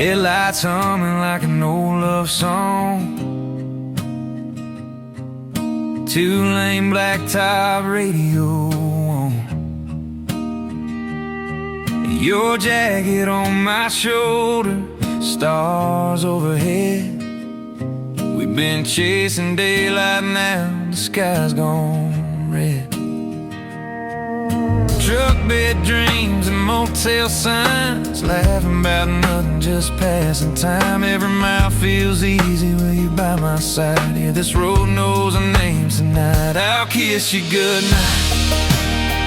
Headlights humming like an old love song. Two-lane blacktop radio on. Your jacket on my shoulder, stars overhead. We've been chasing daylight, now the sky's gone red. Truck bed dreams and motel signs, laughing about nothing, just passing time. Every mile feels easy with you by my side. Yeah, this road knows our names tonight. I'll kiss you goodnight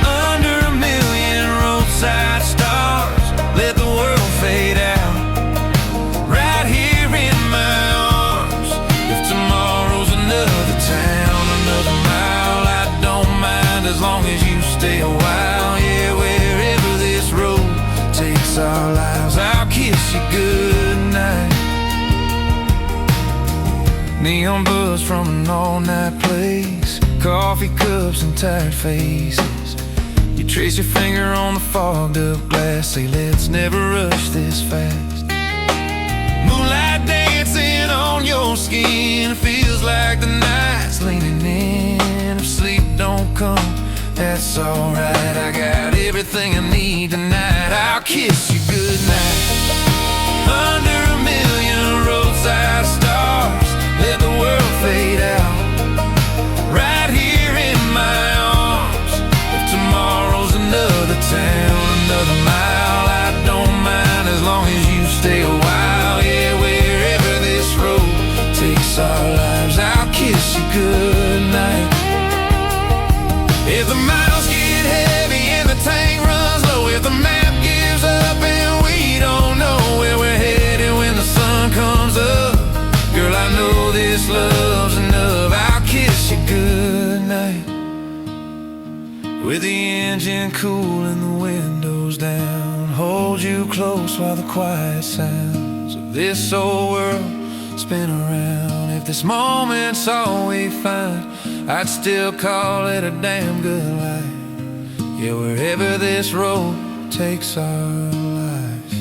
under a million roadside stars. Let the world fade out right here in my arms. If tomorrow's another town, another mile, I don't mind as long as you stay a while. Yeah, wherever this road takes our lives, I'll kiss you goodnight. Neon buzz from an all-night place, coffee cups and tired faces. You trace your finger on the fogged up glass, say let's never rush this fast. Moonlight dancing on your skin, it feels like the night's leaning in. If sleep don't come, that's alright, I got everything I need tonight. I'll kiss you goodnight under a million roadside stars. Let the world fade out right here in my arms. If tomorrow's another town, another mile, I don't mind as long as you stay a while. Yeah, wherever this road takes our lives, I'll kiss you goodnight. If the miles get heavy and the tank runs low, if the map gives up and we don't know where we're headed when the sun comes up, girl, I know this love's enough. I'll kiss you goodnight with the engine cool and the windows down. Hold you close while the quiet sounds of this old world spin around. If this moment's all we find, I'd still call it a damn good life. Yeah, wherever this road takes our lives,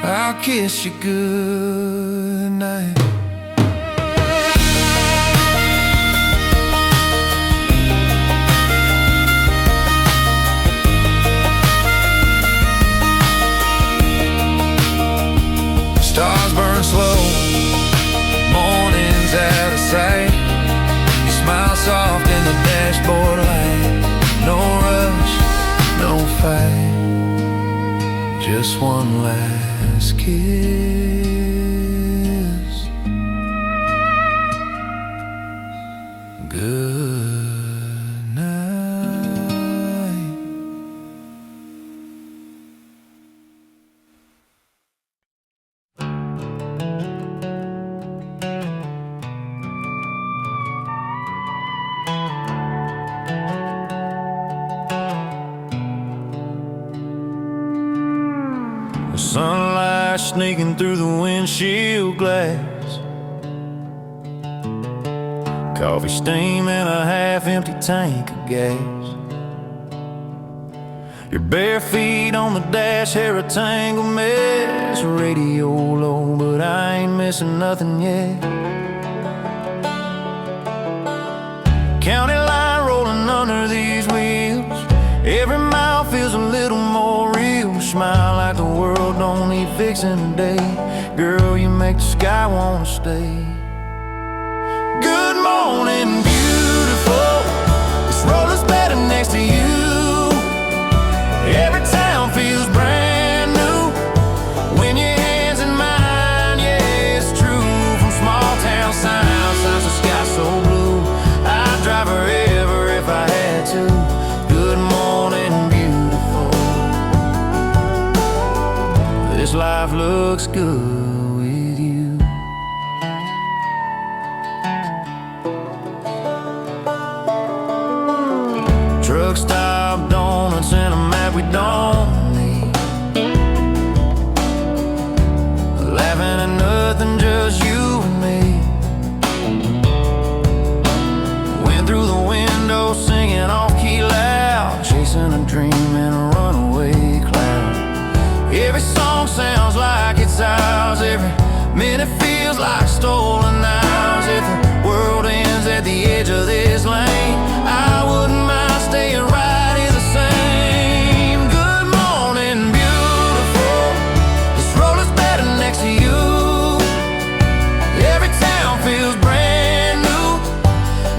I'll kiss you good night. Stars burn slow, morning's out of sight. You smile soft in the dashboard light. No rush, no fight, just one last kiss. Good night. Sunlight sneaking through the windshield glass, coffee steam in a half-empty tank of gas. Your bare feet on the dash, hair a tangled mess. Radio low, but I ain't missing nothing yet. County line rolling under these wheels, every mile feels a little more real. Smile like the world don't need fixing today. Girl, you make the sky wanna stay. Good morning, beautiful. This road is better next to you. Every town feels brand new when your hands in mine. Yeah, it's true. From small town signs the sky so blue. I'd drive forever if I had to. Good morning, beautiful. This life looks good with you. Truck stop, donuts, and a map we don't need. Laughing at nothing, just you and me. Went through the window singing off-key loud, chasing a dream in a runaway cloud. Every song sounds like Every minute feels like stolen hours. If the world ends at the edge of this lane, I wouldn't mind staying right here the same. Good morning, beautiful. This road is better next to you. Every town feels brand new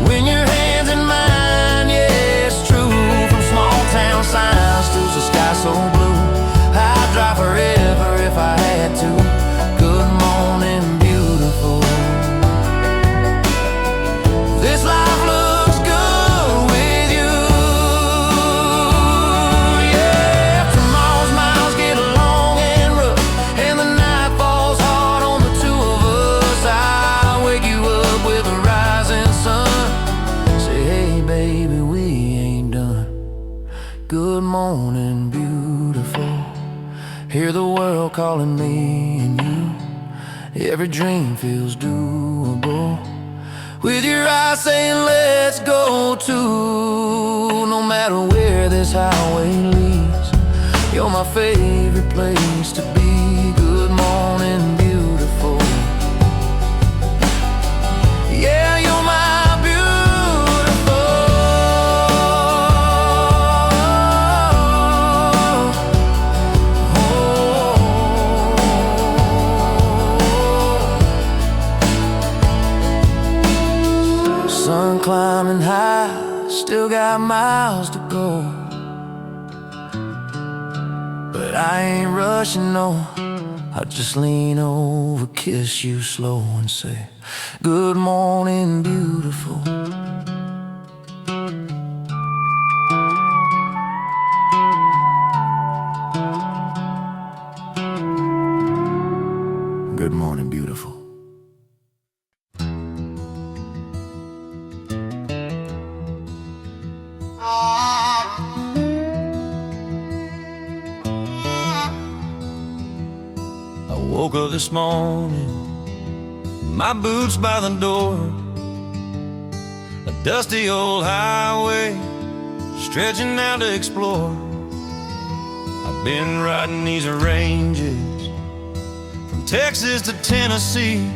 when your hands in mine. Yeah, it's true. From small town signs to the sky so blue, I'd drive forever if I had to. Good morning, beautiful. This life looks good with you. Yeah, tomorrow's miles get long and rough, and the night falls hard on the two of us. I'll wake you up with a rising sun. Say, hey baby, we ain't done. Good morning, beautiful. Hear the world calling me and you. Every dream feels doable with your eyes saying let's go too. No matter where this highway leads, you're my favorite place to be. Good morning, beautiful. Yeah, you're my sun climbing high, still got miles to go, but I ain't rushing, no. I'll just lean over, kiss you slow and say, good morning, beautiful. Good morning, beautiful. I woke up this morning, my boots by the door, a dusty old highway stretching out to explore. I've been riding these ranges from Texas to Tennessee,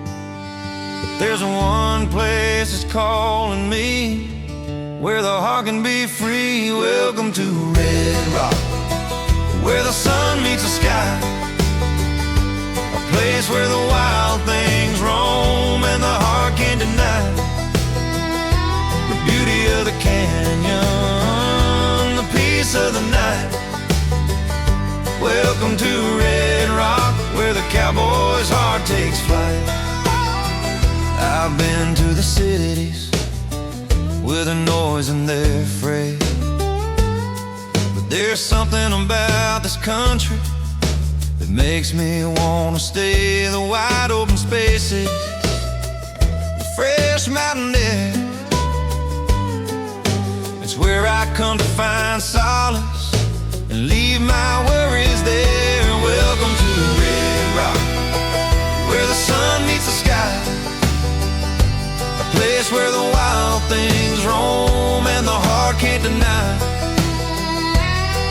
but there's one place that's calling me, where the heart can be free. Welcome to Red Rock, where the sun meets the sky, a place where the wild things roam and the heart can't deny the beauty of the canyon, the peace of the night. Welcome to Red Rock, where the cowboy's heart takes flight. I've been to the cities with a noise and they're afraid, but there's something about this country that makes me wanna stay. The wide open spaces, the fresh mountain air, it's where I come to find solace and leave my worries there. Welcome to Red Rock, where the sun meets the sky, a place where the wild things roam and the heart can't deny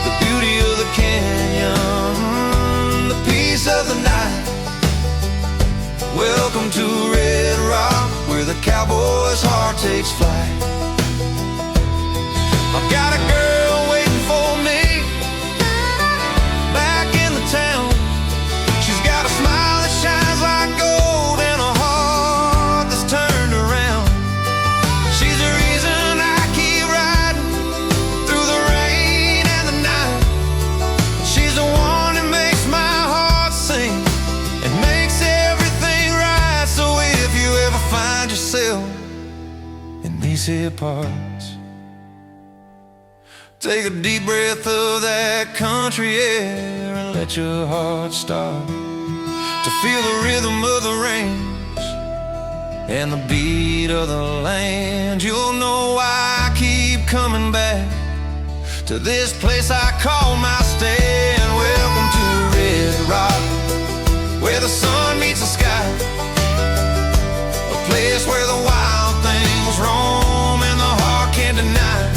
the beauty of the canyon, the peace of the night. Welcome to Red Rock, where the cowboy's heart takes flight. I've got a girl waiting for me back in the town. She's got a smile that shines like gold and a heart that's turned around. She's the reason I keep riding through the rain and the night. She's the one that makes my heart sing and makes everything right. So if you ever find yourself in these here parts, take a deep breath of that country air and let your heart start to feel the rhythm of the range and the beat of the land. You'll know why I keep coming back to this place I call my stand. Welcome to Red Rock, where the sun meets the sky, a place where the wild things roam and the heart can't deny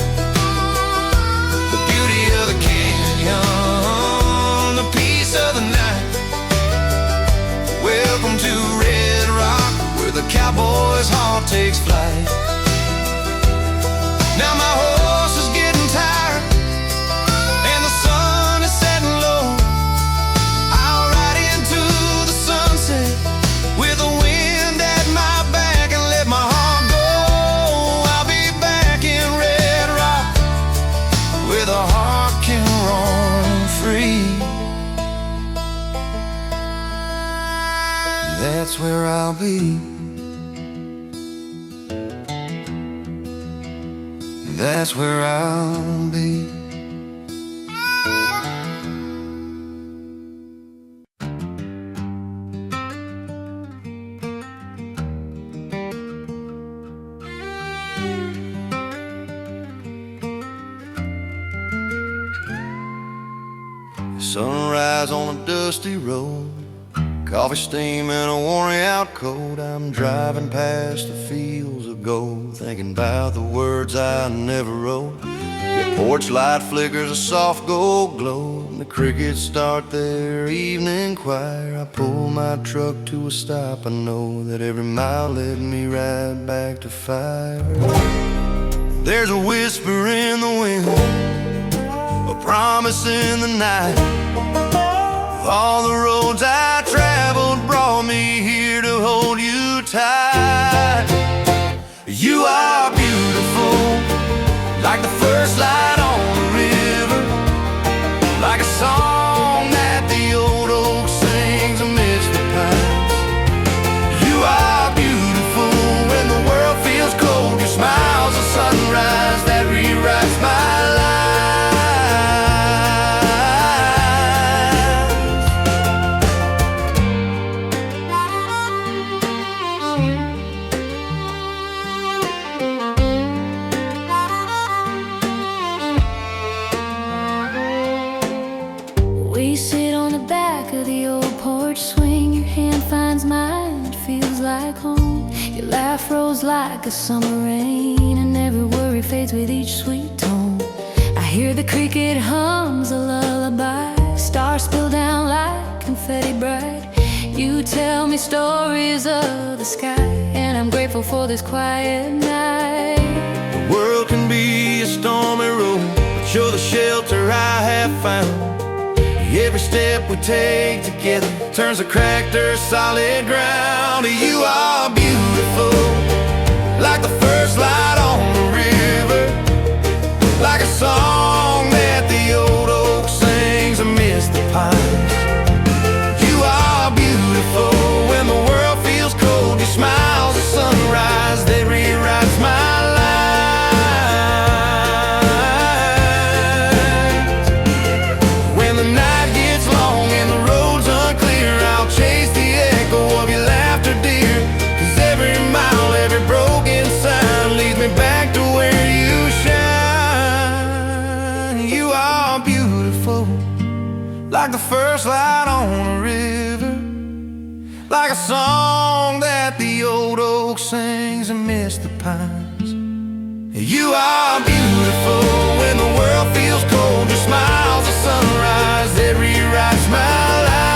the beauty of the canyon, the peace of the night. takes flight. Now my horse is getting tired and the sun is setting low. I'll ride into the sunset with the wind at my back and let my heart go. I'll be back in Red Rock where the heart can roam free. That's where I'll be. That's where I'll be. Sunrise on a dusty road, coffee steam and a worn-out coat. I'm driving past the fields of gold, thinking about the words I never wrote. The porch light flickers a soft gold glow, and the crickets start their evening choir. I pull my truck to a stop. I know that every mile led me right back to fire. There's a whisper in the wind, a promise in the night. All the roads I traveled brought me here to hold you tight. You are beautiful, like the first light on the river, like a song that the old oak sings amidst the pines. You are beautiful when the world feels cold. Your smile's a sunrise that rewrites my life. We sit on the back of the old porch swing. Your hand finds mine, it feels like home. Your laugh rolls like a summer rain, and every worry fades with each sweet tone. I hear the cricket hums a lullaby, stars spill down like confetti bright. You tell me stories of the sky, and I'm grateful for this quiet night. The world can be a stormy road, but you're the shelter I have found. Every step we take together turns a cracked earth solid ground. You are beautiful, like the first light on the river, like a song that the old oak sings amidst the pines. You are beautiful when the world feels cold. Your smile's a sunrise that rewrites my life. When the night gets long and the road's unclear, I'll chase the echo of your laughter, dear. 'Cause every mile, every broken sign leads me back to where you shine. You are beautiful, like the first light on the river, like a song that the old oak sings amidst the pines. You are beautiful when the world feels cold. Your smile's a sunrise that rewrites my life.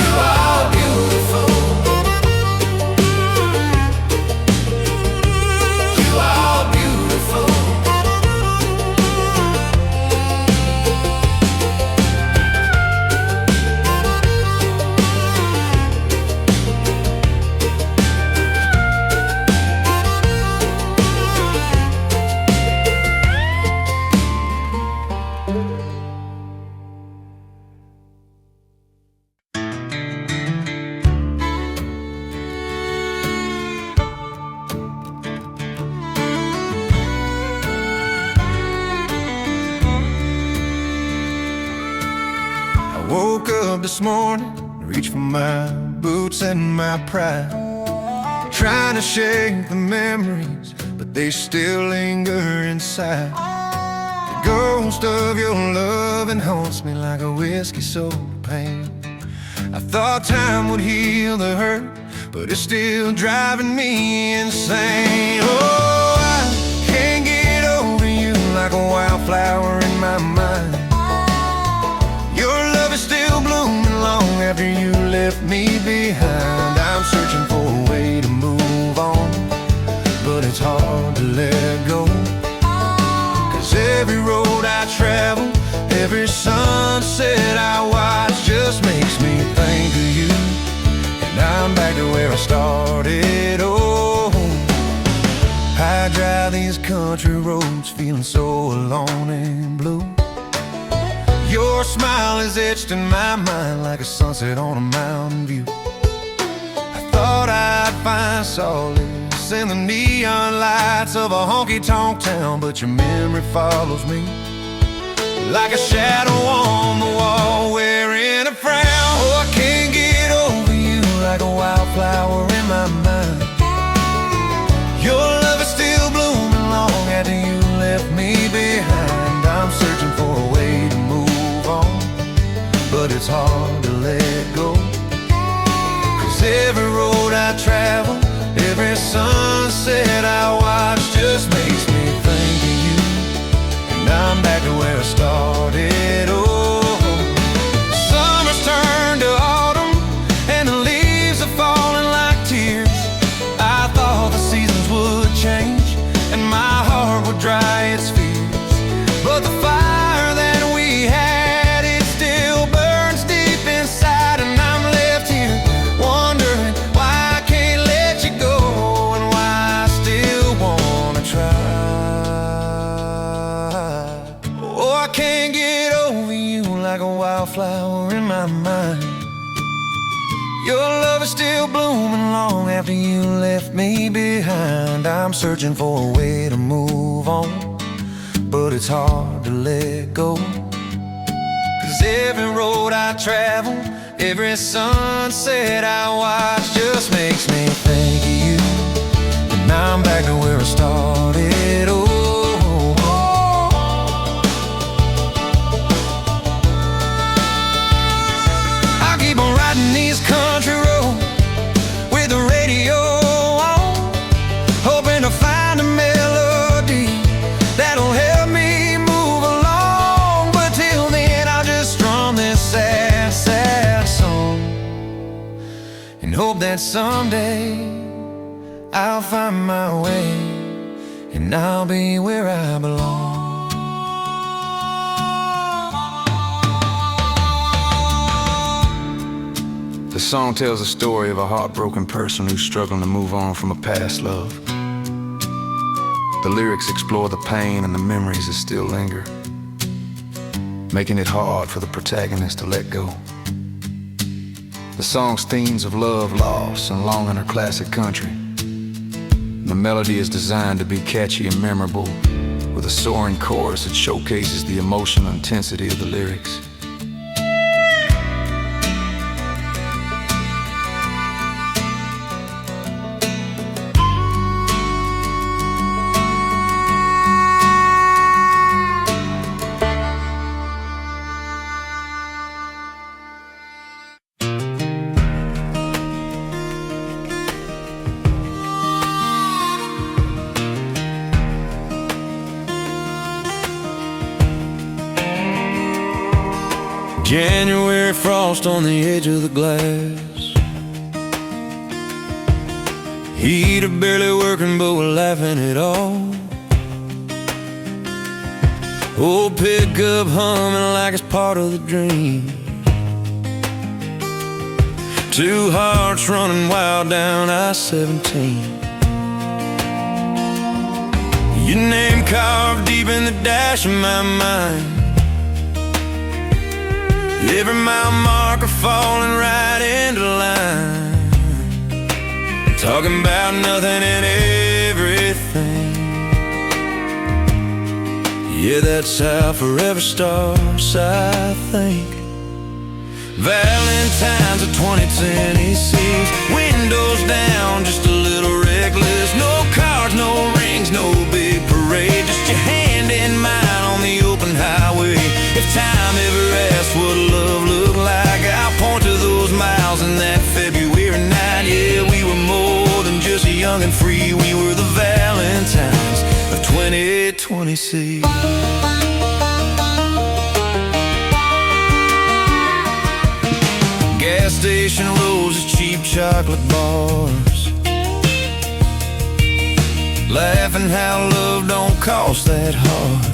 You are beautiful. You are beautiful. Woke up this morning, reached for my boots and my pride, trying to shake the memories, but they still linger inside. The ghost of your loving haunts me like a whiskey-soaked pain. I thought time would heal the hurt, but it's still driving me insane. Oh, I can't get over you like a wildflower in my mind. Your love is still blooming long after you left me Every sunset I watch just makes me think of you. And I'm back to where I started. Oh, I drive these country roads feeling so alone and blue. Your smile is etched in my mind like a sunset on a mountain view. I thought I'd find solace in the neon lights of a honky-tonk town, but your memory follows me like a shadow on the wall, wearing a frown. Oh, I can't get over you like a wildflower in my mind. Your love is still blooming long after you left me behind. I'm searching for a way to move on, but it's hard to let go. 'Cause every road I travel, every sunset I watch just makes me think of you. And I'm back to where I started. Oh, summer's turned to autumn and the leaves are falling like tears. I thought the seasons would change and my heart would dry its fears, but the fire that we had, it still burns deep inside. And I'm left here wondering why I can't let you go and why I still wanna try. Oh, I can't get over you like a wildflower in my mind. Your love is still blooming long after you left me behind. I'm searching for a way to move on, but it's hard to let go. 'Cause every road I travel, every sunset I watch just makes me think of you. And I'm back to where I started. Oh, I keep on riding these country roads with the radio on, hoping to find a melody that'll help me move along. But till then I'll just strum this sad, sad song and hope that someday I'll find my way and I'll be where I belong. The song tells the story of a heartbroken person who's struggling to move on from a past love. The lyrics explore the pain and the memories that still linger, making it hard for the protagonist to let go. The song's themes of love, loss, and longing are classic country. The melody is designed to be catchy and memorable, with a soaring chorus that showcases the emotional intensity of the lyrics. January frost on the edge of the glass, heater barely working but we're laughing it off. Old pickup humming like it's part of the dream, two hearts running wild down I-17. Your name carved deep in the dash of my mind, every mile marker falling right into line, talking about nothing and everything. Yeah, that's how forever starts, I think. Valentine's of 20 Tennessees, windows down, just a little reckless. No cars, no rings, no big parade, just your hand in mine on the open highway. If time ever asked what love looked like, I'll point to those miles in that February night. Yeah, we were more than just young and free, we were the Valentines of 2026. Gas station rows of cheap chocolate bars, laughing how love don't cost that hard.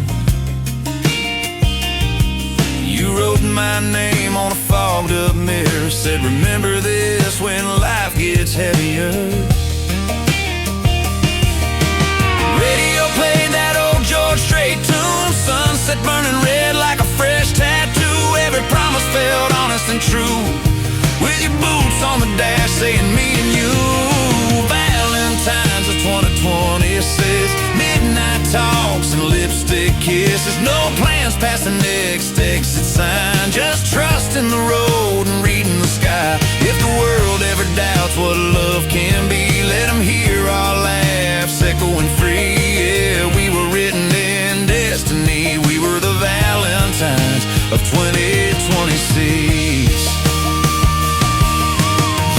my name on a fogged up mirror. Said, remember this when life gets heavier. Radio played that old George Strait tune. Sunset burning red like a fresh tattoo. Every promise felt honest and true. With your boots on the dash saying me and you. Valentine's of 2020 says midnight talks and lipstick kisses. No plans past the next exit sign. Just trust in the road and reading the sky. If the world ever doubts what love can be, let them hear our laughs echoing free. Yeah, we were written in destiny. We were the Valentines of 2026.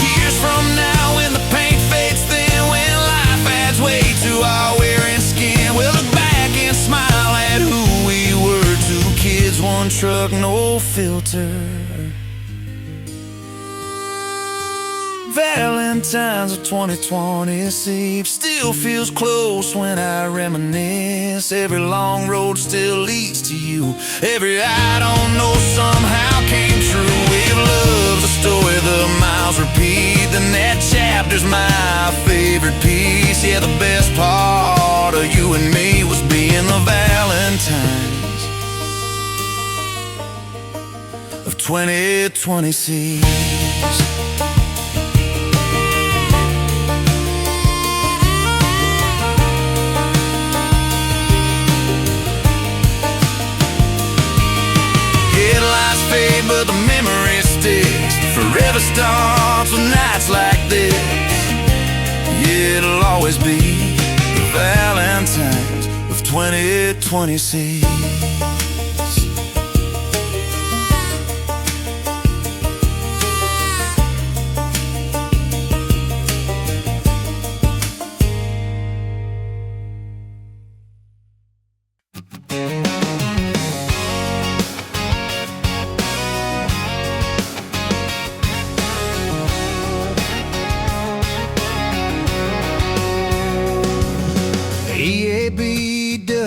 Years from now when the paint fades thin, when life adds weight to our wearing skin, we'll look back and smile at who we were. Two kids, one truck, no filter. Valentine's of 2020 still feels close when I reminisce. Every long road still leads to you. Every I don't know somehow came true. We've loved the story, the miles repeat. Then that chapter's my favorite piece. Yeah, the best part of you and me was being the Valentines of 2020. But the memory sticks. Forever starts with nights like this. Yeah, it'll always be the Valentines of 2026.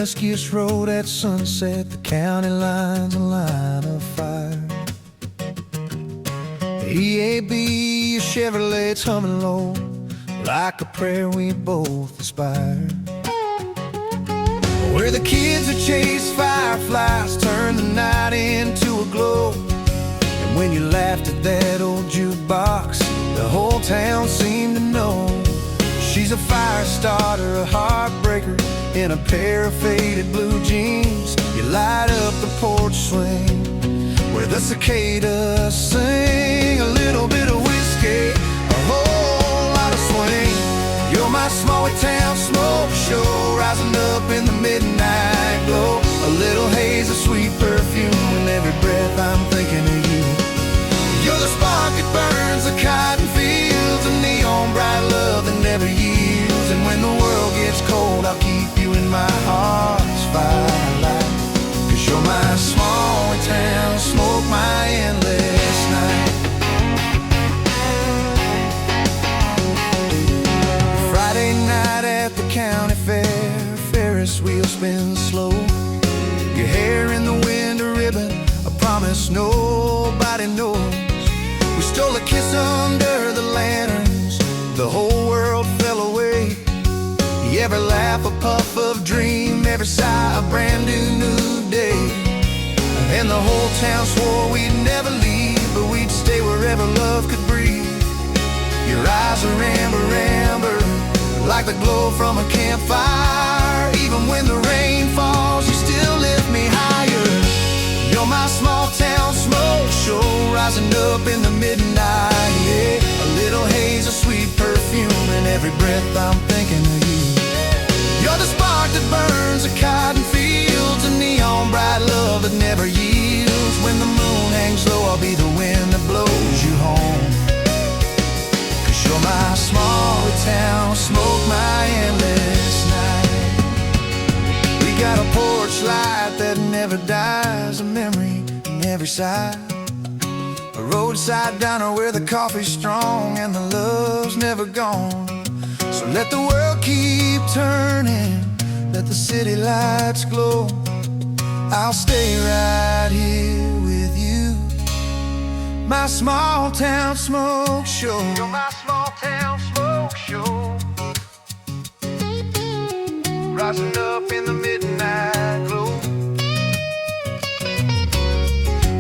Duskiest road at sunset, the county line's a line of fire. EAB, your Chevrolet's humming low, like a prayer we both aspire. Where the kids that chase fireflies turn the night into a glow. And when you laughed at that old jukebox, the whole town seemed to know. She's a fire starter, a heartbreaker, in a pair of faded blue jeans. You light up the porch swing where the cicadas sing. A little bit of whiskey, a whole lot of swing. You're my small town smoke show, rising up in the midnight glow. A little haze of sweet perfume, in every breath I'm thinking of you. You're the spark that burns the cotton fields, a neon bright love that never yields. And when the world gets cold, I'll keep you in my heart's firelight. 'Cause you're my small town smoke, my endless night. Friday night at the county fair, Ferris wheel spins slow. Your hair in the wind, a ribbon, a promise nobody knows. We stole a kiss under the lanterns, the whole world fell away. Every laugh a puff of dream, every sigh a brand new day. And the whole town swore we'd never leave, but we'd stay wherever love could breathe. Your eyes are amber, amber, like the glow from a campfire. Even when the rain falls, you still lift me higher. You're my small town smoke show, rising up in the midnight. Yeah, a little haze of sweet perfume, in every breath I'm thinking of you. You're the spark that burns the cotton fields, a neon bright love that never yields. When the moon hangs low, I'll be the wind that blows you home. 'Cause you're my small town smoke, my endless night. We got a porch light that never dies, a memory in every side. A roadside diner where the coffee's strong and the love's never gone. So let the world keep turning, let the city lights glow. I'll stay right here with you. my small town smoke show. You're my small town smoke show. Rising up in the midnight glow.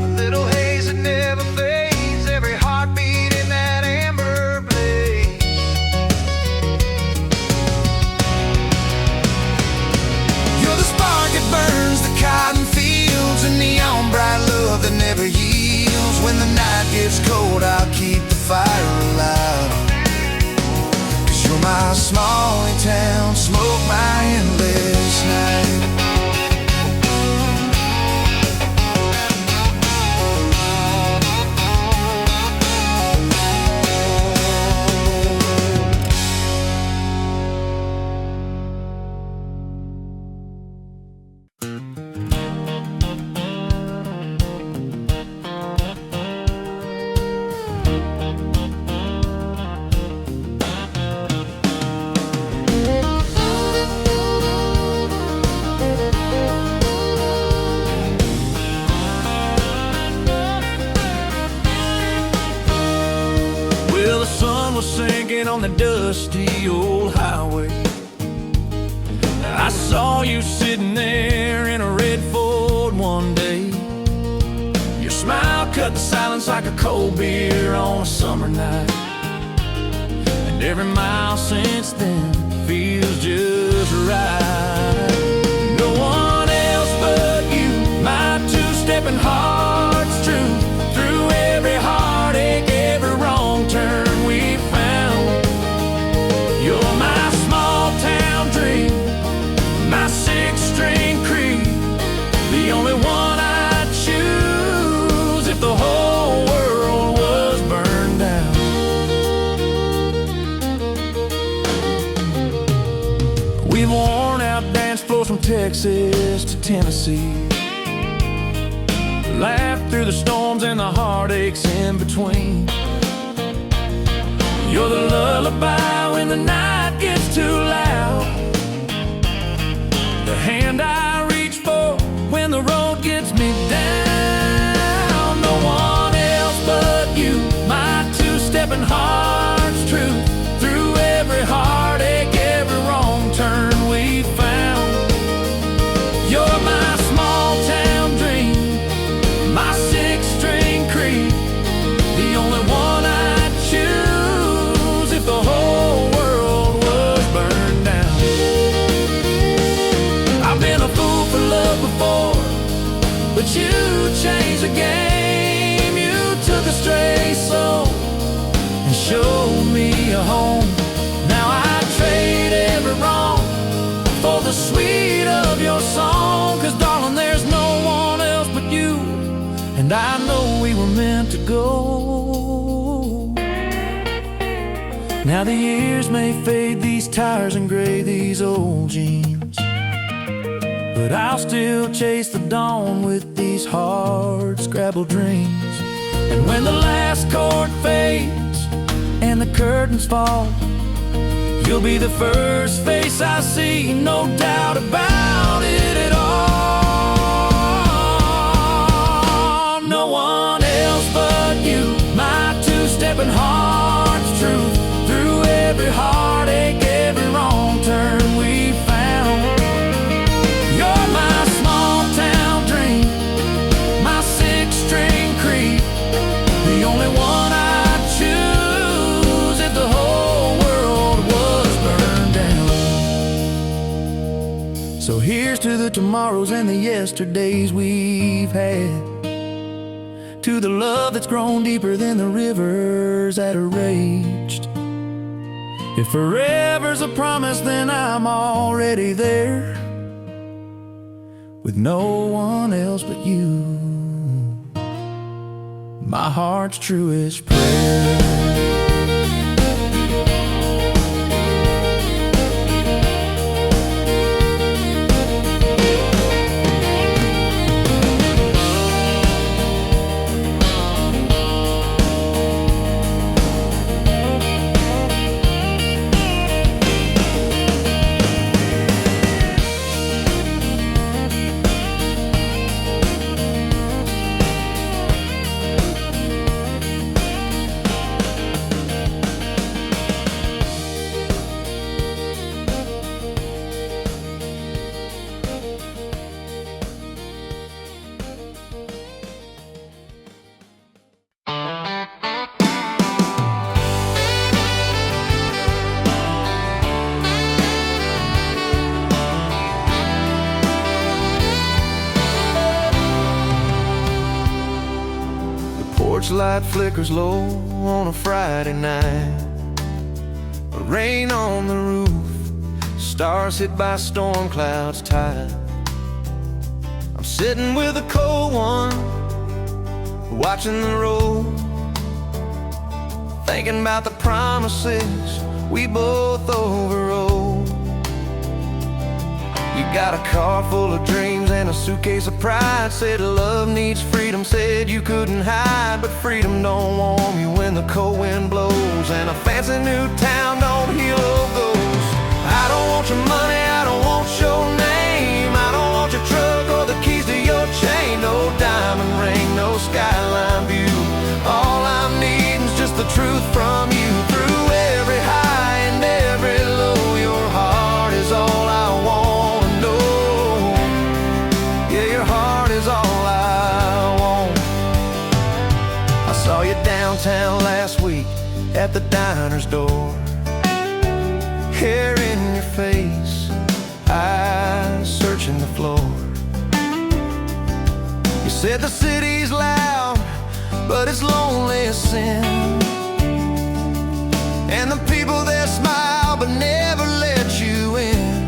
A little haze that never fades, every heartbeat in that amber blaze. You're the spark that burns the cotton fields, and neon bright love that never yields. When the night gets cold, I'll keep the fire alive. 'Cause you're my small town smoke, my endless night. Well, the sun was sinking on the dusty old highway. I saw you sitting there in a red Ford one day. Your smile cut the silence like a cold beer on a summer night. And every mile since then feels just right. No one else but you, my two-stepping heart's truth. Through every heartache, every wrong turn we found. You're my small town dream, my six-string creed, the only one I'd choose if the whole world was burned down. We've worn out dance floors from Texas to Tennessee, laughed through the storms and the heartaches in between. You're the lullaby when the night gets too loud, the hand I reach for when the road gets me down. No one else but you, my two-stepping heart's truth. Through every heartache, every wrong turn we found. You're my small town dream, my six-string creed, the only one I'd choose if the whole world was burned down. I've been a fool for love before, but you changed the game. You took a stray soul and showed me a home. Now I trade every wrong for the sweet of your song. 'Cause darling, there's no one else but you, and I know we were meant to go. Now the years may fade these tires and gray these old jeans, but I'll still chase the dawn with these hard scrabble dreams. And when the last chord fades and the curtains fall, you'll be the first face I see, no doubt about it at all. No one else but you, my two-stepping heart's truth. Through every heartache, every wrong turn we found. You're my small town dream, my six-string creed, the only one I'd choose if the whole world was burned down. So here's to the tomorrows and the yesterdays we've had, to the love that's grown deeper than the rivers that are raged. If forever's a promise, then I'm already there, with no one else but you, my heart's truest prayer. porch light flickers low on a Friday night. Rain on the roof, stars hit by storm clouds tight. I'm sitting with a cold one, watching the road, thinking about the promises we both overrode. You got a car full of dreams and a suitcase of pride. Said love needs freedom, said you couldn't hide. But freedom don't warm you when the cold wind blows, and a fancy new town don't heal old ghosts. I don't want your money, I don't want your name, I don't want your truck or the keys to your chain. No diamond ring, no skyline view. All I'm needing is just the truth from you. Through every high and every low, your heart is all I want. Saw you downtown last week at the diner's door. Hair in your face, eyes searching the floor. You said the city's loud, but it's lonely as sin, and the people there smile but never let you in.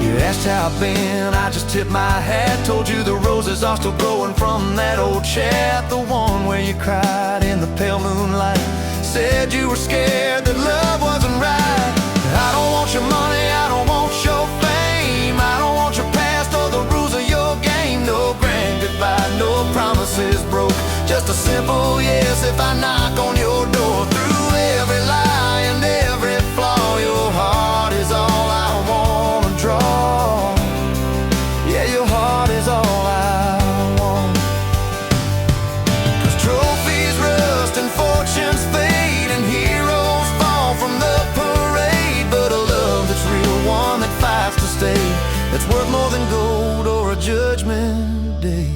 You asked how I've been, I just tipped my hat. Told you the roses are still growing from that old chat, the one where you cried in the pale moonlight. Said you were scared that love wasn't right. I don't want your money, I don't want your fame, I don't want your past or the rules of your game. No grand goodbye, no promises broke, just a simple yes if I knock on your door. Through every lie and every flaw, your heart is all I wanna draw. Yeah, your heart is all I want. 'Cause trophies rust and fortunes fade and heroes fall from the parade, but a love that's real, one that fights to stay, that's worth more than gold or a judgment day.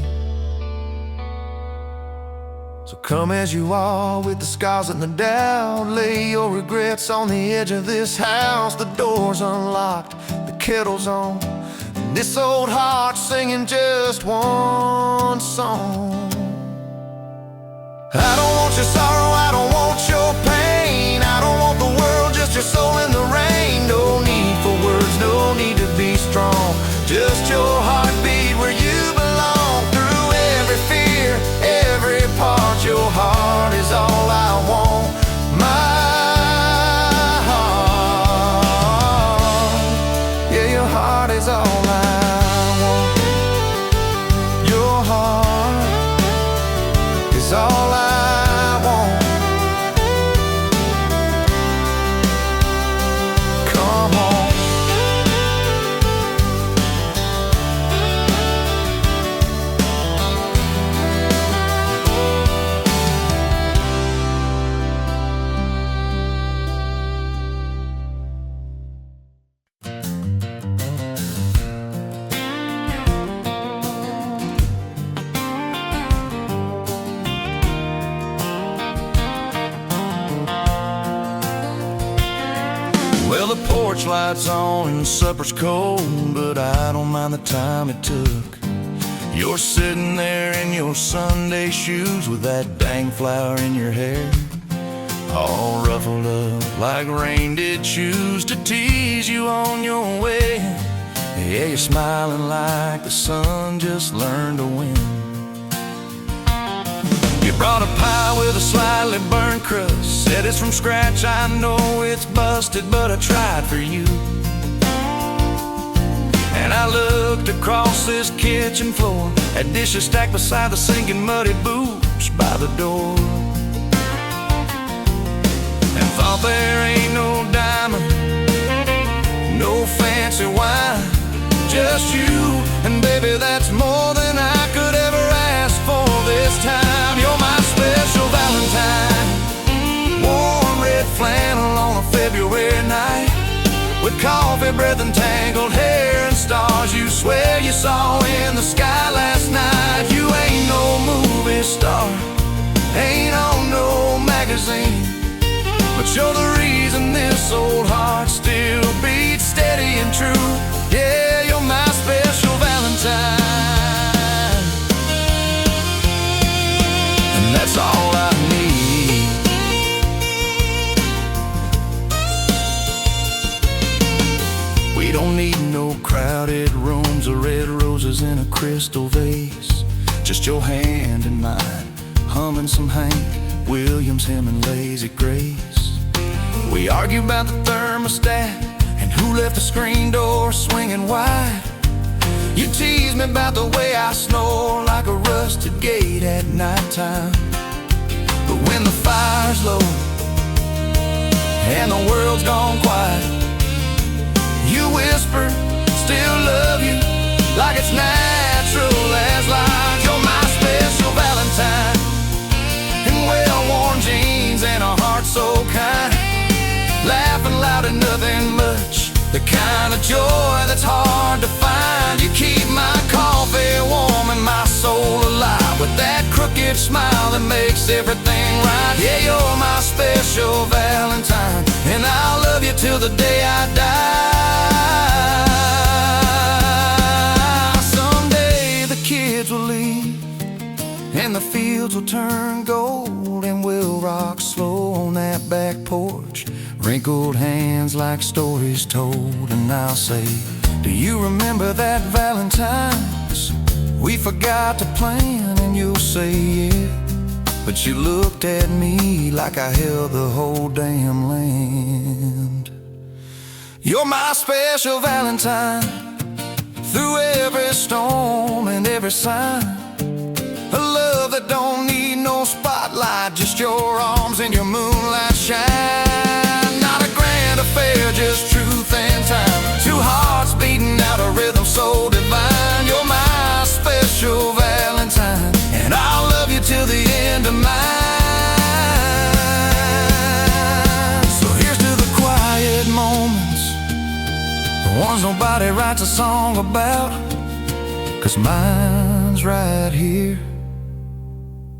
So come as you are with the scars and the doubt. Lay your regrets on the edge of this house. The door's unlocked, the kettle's on, this old heart singing just one song. I don't want your sorrow, I don't want your pain, I don't want the world, just your soul in the rain. No need for words, no need to be strong, just your heartbeat where you belong. Through every fear, every part, your heart is all I want. My heart, yeah, your heart is all I want. Your heart is all I want. Come on. Well, the porch light's on and supper's cold, but I don't mind the time it took. You're sitting there in your Sunday shoes with that dang flower in your hair, all ruffled up like rain did choose to tease you on your way. Yeah, you're smiling like the sun just learned to win. You brought a pie with a slightly burnt crust, said it's from scratch, I know it's busted, but I tried for you. And I looked across this kitchen floor at dishes stacked beside the sink and muddy boots by the door, and thought there ain't no diamond, no fancy wine, just you, and baby that's more than I could ever ask for this time. You're my special Valentine, warm red flannel on a February night, with coffee breath and tangled hair and stars you swear you saw in the sky last night. You ain't no movie star, ain't on no magazine, but you're the reason this old heart still beats steady and true. Yeah, you're my special Valentine. and that's all I need. We don't need no crowded rooms or red roses in a crystal vase. Just your hand in mine, humming some Hank Williams, him and Lazy Grace. We argue about the thermostat and who left the screen door swinging wide. You tease me about the way I snore like a rusted gate at nighttime. But when the fire's low and the world's gone quiet, you whisper, still love you, like it's natural as lines. You're my special Valentine, in well-worn jeans and a heart so kind, laughing loud and nothing much, the kind of joy that's hard to find. You keep my coffee warm and my soul alive with that crooked smile that makes everything right. Yeah, you're my special Valentine, and I'll love you till the day I die. Someday the kids will leave and the fields will turn gold, and we'll rock slow on that back porch, wrinkled hands like stories told. And I'll say, do you remember that Valentine's we forgot to plan? And you'll say, yeah, but you looked at me like I held the whole damn land. You're my special Valentine, through every storm and every sign. A love that don't need no spotlight, just your arms and your moonlight shine. Not a grand affair, just truth and time, two hearts beating out a rhythm so divine. You're my special Valentine, and I'll love you till the end of mine. So here's to the quiet moments, the ones nobody writes a song about, 'cause mine's right here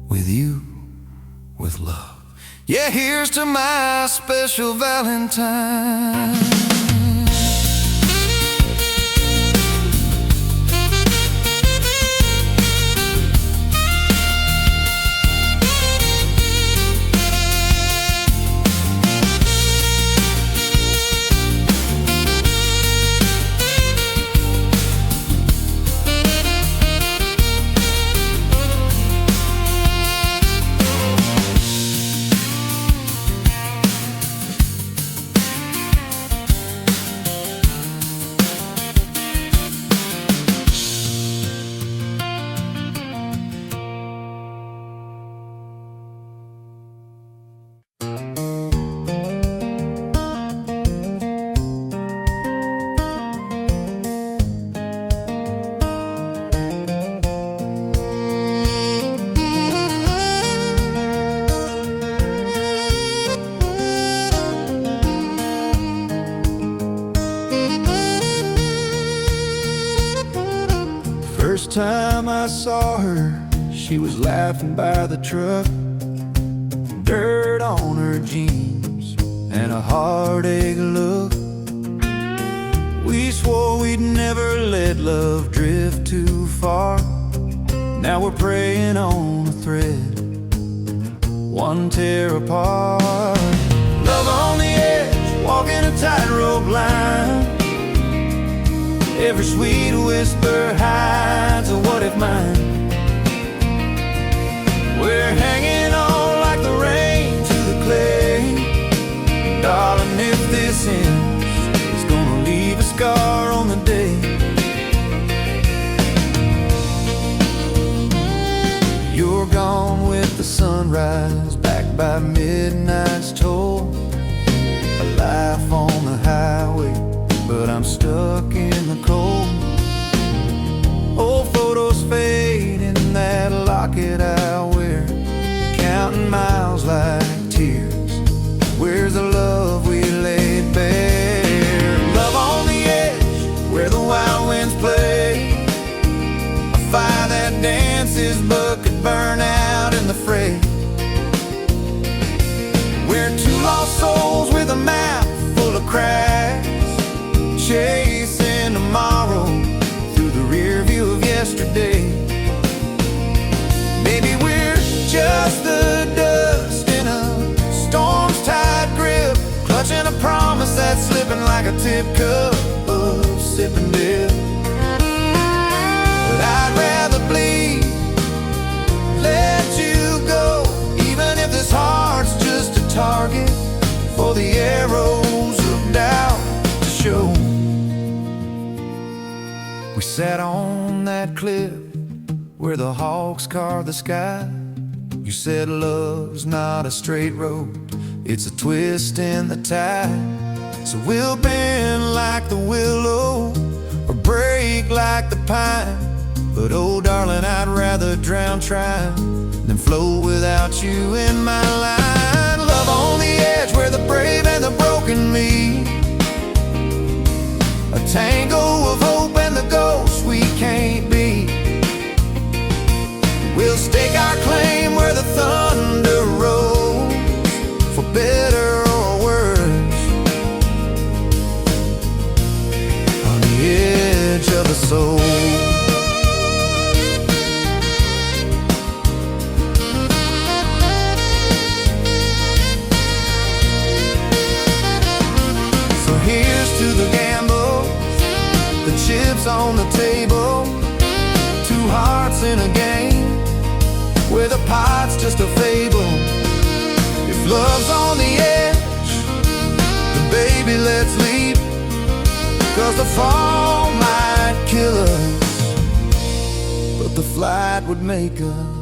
with you, with love. Yeah, here's to my special Valentine. First time I saw her, she was laughing by the truck, dirt on her jeans and a heartache look. We swore we'd never let love drift too far. Now we're praying on a thread, one tear apart. Love on the edge, walking a tightrope line. Every sweet whisper hides a what if mine. We're hanging on like the rain to the clay. Darling, if this ends, it's gonna leave a scar on the day. You're gone with the sunrise, back by midnight's toll. A life on the highway, but I'm stuck in the cold. Old photos fade in that locket I wear, counting miles like tears. Where's the love we laid bare? Love on the edge, where the wild winds play. A fire that dances but could burn out in the fray. We're two lost souls with a map full of cracks, chasing tomorrow through the rear view of yesterday. Maybe we're just dust the dust in a storm's tight grip, clutching a promise that's slipping like a tip cup of sipping dip. But I'd rather bleed, let you go, even if this heart's just a target for the arrows of doubt to show. We sat on that cliff where the hawks carved the sky. You said love's not a straight road, it's a twist in the tide. So we'll bend like the willow or break like the pine. But oh darling, I'd rather drown trying than float without you in my line. Love on the edge where the brave and the broken meet, a tango of hope and the ghosts we can't beat. We'll stake our claim where the thunder rolls, for better or worse, on the edge of the soul. So here's to the gamble, the chips on the table, two hearts in a game where the pot's just a fable. If love's on the edge, then baby let's leap, 'cause the fall might kill us, but the flight would make us.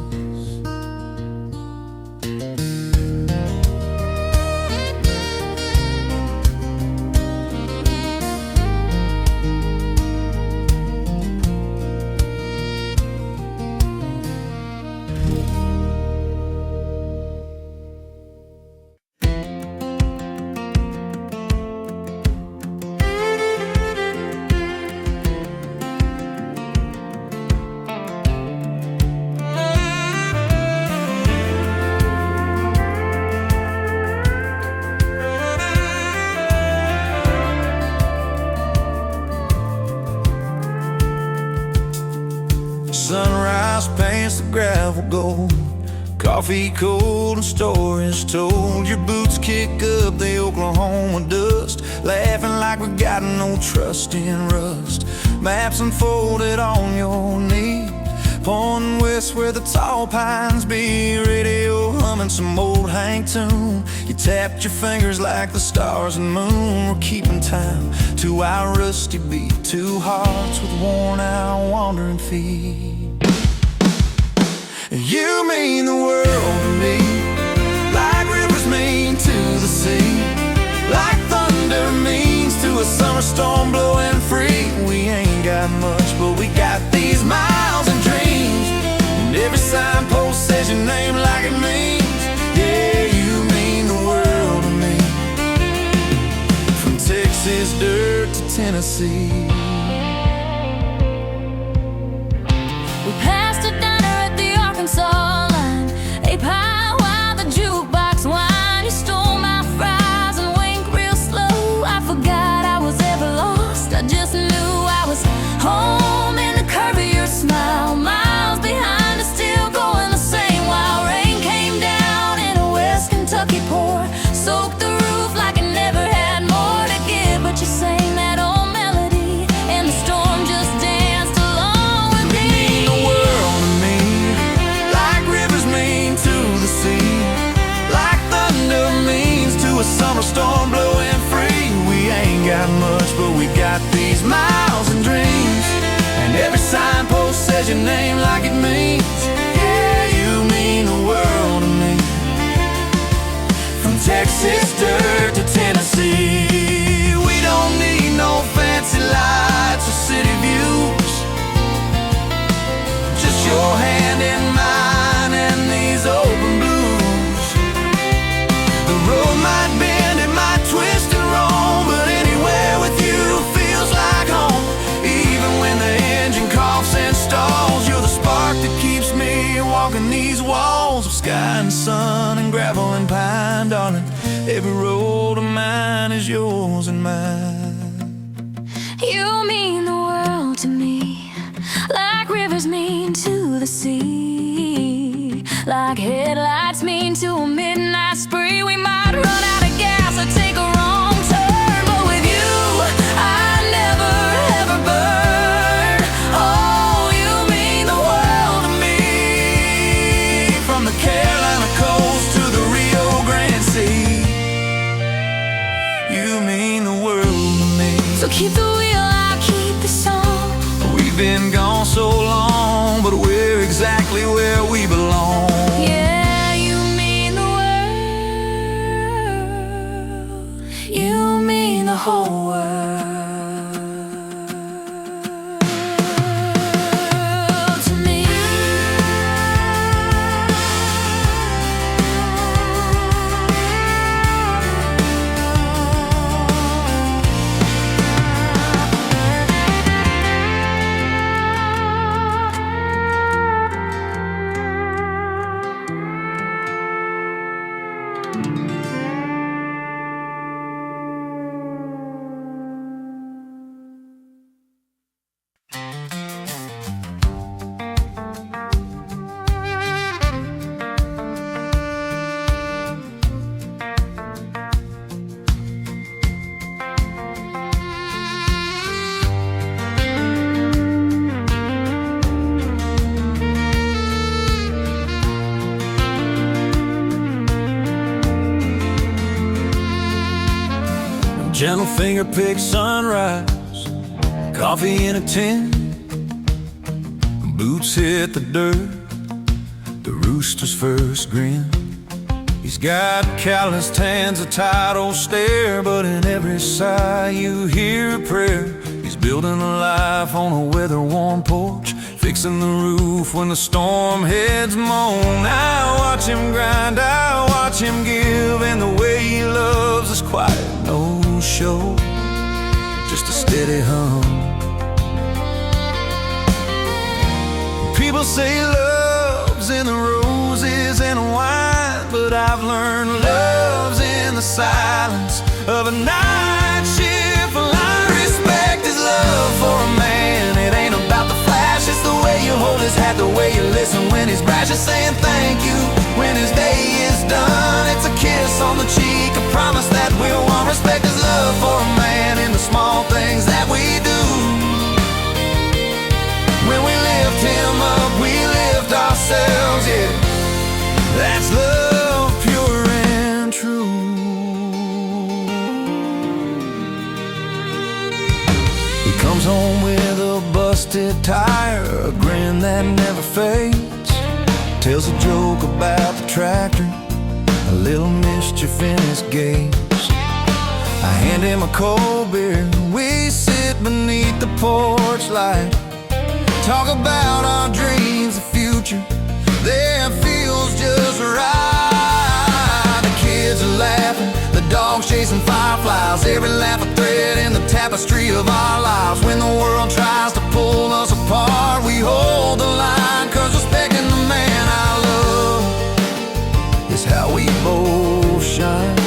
Sunrise paints the gravel gold, coffee cold and stories told. Your boots kick up the Oklahoma dust, laughing like we got no trust in rust. Maps unfolded on your knee, pointing west where the tall pines be. Radio humming some old Hank tune. You tapped your fingers like the stars and moon were keeping time to our rusty beat. Two hearts with worn out wandering feet. You mean the world to me, like rivers mean to the sea, like thunder means to a summer storm blowing free. We ain't got much, but we got these miles and dreams, and every signpost says your name like it means. Yeah, you mean the world to me, from Texas dirt to Tennessee. We passed a diner at the Arkansas line, a pie while the jukebox whined. You stole my fries and winked real slow. I forgot I was ever lost, I just knew I was home in the curve of your smile. Miles behind us, still going the same, while rain came down in a West Kentucky pour, soaked the roof like it never had more to give. But you sang that old melody, and the storm just danced along with me. You mean the world to me, like rivers mean to the sea, like thunder means to a summer storm blowing free. We ain't got much, but we got these miles and dreams, and every signpost says your name like it means. Yeah, you mean the world to me, from Texas dirt to Tennessee. We don't need no fancy lights or city views, just your hand in mine and these open blues. The road might bend, it might twist and roll, but anywhere with you feels like home. Even when the engine coughs and stalls, you're the spark that keeps me walking these walls of sky and sun and gravel and pine, darling. Every road of mine is yours and mine. You mean the world to me, like rivers mean to the sea, like headlights mean to a midnight spree. We might run out of gas or take a wrong turn, but with you, I never ever burn. Oh, you mean the world to me. From the Carolina coast to the Rio Grande Sea, you mean the world to me. So keep the wheel, I'll keep the song. We've been gone so long, but we're exactly where we belong. Yeah, you mean the world. You mean the whole world to me. Gentle finger pick sunrise, coffee in a tin, boots hit the dirt, the rooster's first grin. He's got calloused hands, a tight old stare, but in every sigh you hear a prayer. He's building a life on a weather-worn porch, fixing the roof when the storm heads moan. I watch him grind, I watch him give, and the way he loves is quiet, no show, just a steady hum. People say love's in the roses and wine, but I've learned love's in the silence of a night shift line. Respect is love for a man. It ain't about the flash, it's the way you hold his hat, the way you listen when he's brash, just saying thank you when his day is done. It's a kiss on the cheek, a promise that we'll want. Respect is love for a man in the small things that we do. When we lift him up, we lift ourselves, yeah. That's love, pure and true. He comes home with a busted tire, a grin that never fades, tells a joke about the tractor, a little mischief in his gaze. I hand him a cold beer, we sit beneath the porch light, talk about our dreams, the future, that feels just right. The kids are laughing, the dogs chasing fireflies, every laugh a thread in the tapestry of our lives. When the world tries to pull us apart, we hold the line, 'cause respecting the man I love is how we both shine.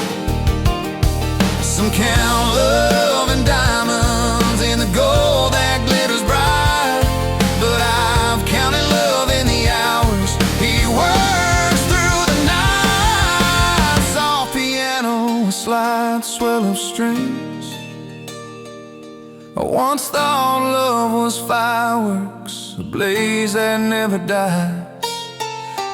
Some count love and diamonds in the gold that glitters bright, but I've counted love in the hours he works through the night. Soft piano, a slight swell of strings. I once thought love was fireworks, a blaze that never dies,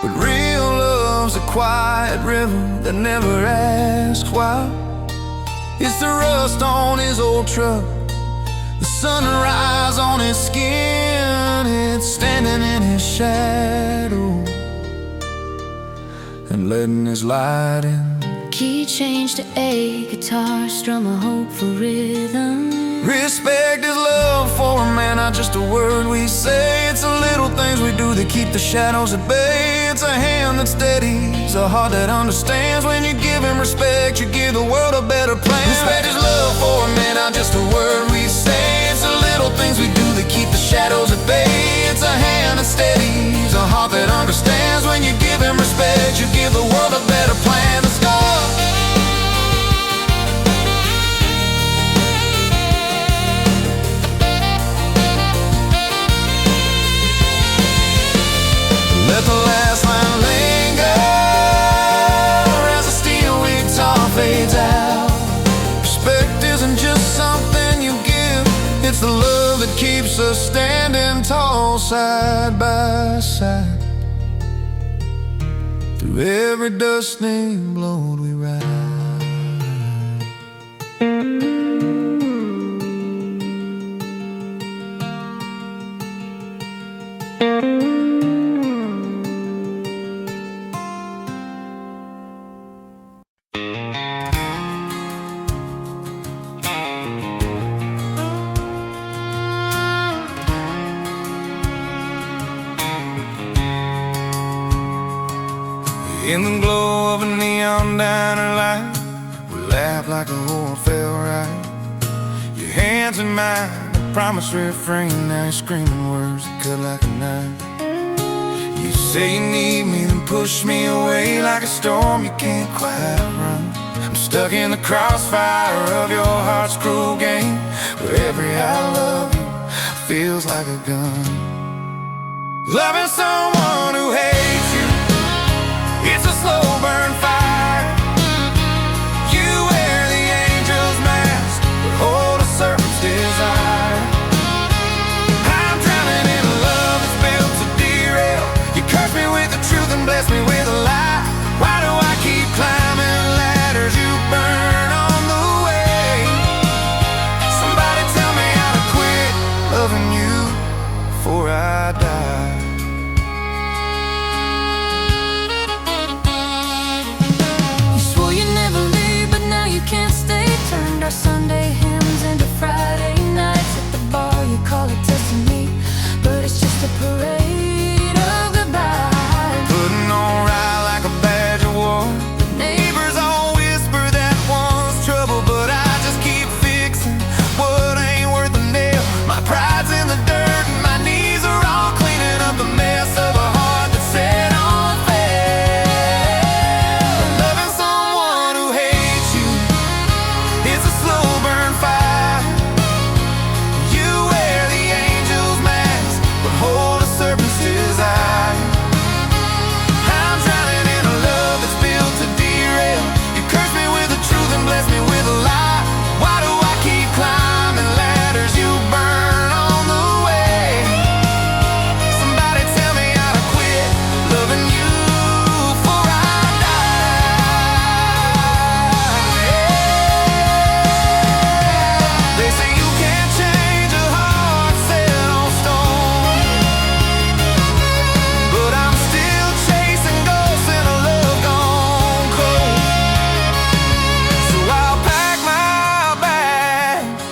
but real love's a quiet river that never asks why. It's the rust on his old truck, the sunrise on his skin, it's standing in his shadow and letting his light in. Key change to A, guitar strum a hopeful rhythm. Respect is love for a man, not just a word we say. It's the little things we do that keep the shadows at bay. It's a hand that steadies, a heart that understands. When you give him respect, you give the world a better plan. Respect is love for a man, not just a word we say. It's the little things we do that keep the shadows at bay. It's a hand that steadies, a heart that understands. When you give him respect, you give the world a better plan. Let's go! Let the last line linger. keeps us standing tall side by side. Through every dusting blown we ride. In the glow of a neon diner light, we laugh like a horror fell right. Your hands in mine, a promise refrain. Now you're screaming words that cut like a knife. You say you need me, then push me away like a storm you can't quite run. I'm stuck in the crossfire of your heart's cruel game, where every I love you feels like a gun. Loving someone who hates you, it's a slow burn fire. You wear the angel's mask, but hold a serpent's desire. I'm drowning in a love that's built to derail. You curse me with the truth and bless me with a lie. Why do I keep climbing ladders you burn on the way? Somebody tell me how to quit loving you before I die. Our Sunday hymns into Friday nights at the bar. You call it destiny, but it's just a parade of goodbye. Putting on right like a badge of war. The neighbors all whisper that one's trouble, but I just keep fixing what ain't worth a nail. My pride's in the dirt and my knees are all cleaning up the mess of a heart that's set on fail. Loving someone who hates you, it's a slow burn fire. You wear the angel's mask, but hold a serpent's desire. I'm drowning in a love that's built to derail. You curse me with the truth and bless me with a lie. Why do I keep climbing ladders you burn on the way? Somebody tell me how to quit loving you before I die. They say you can't change a heart set on stone, but I'm still chasing ghosts in a love gone cold. So I'll pack my bags,